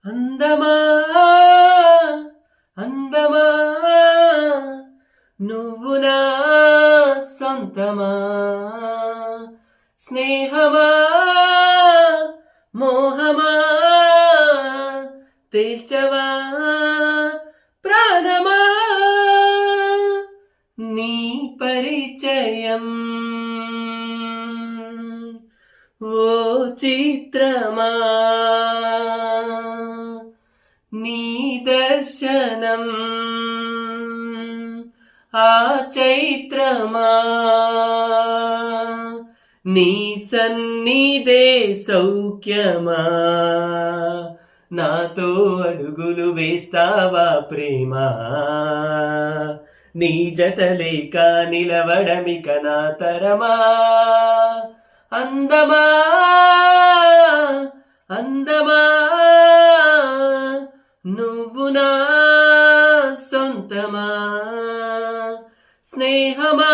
అందమా అందమా నువ్వు నా సొంతమా స్నేహమా మోహమా తేల్చవా ప్రాణమా నీ పరిచయం ఓ చిత్రమా నీ దర్శనం ఆ చైత్రమా నీ సన్నిధే సౌఖ్యమా నాతో అడుగులు వేస్తావా ప్రేమా నీ జత లేక నిలవడమిక నా తరమా అందమా అందమా నువ్వు నా సొంతమా స్నేహమా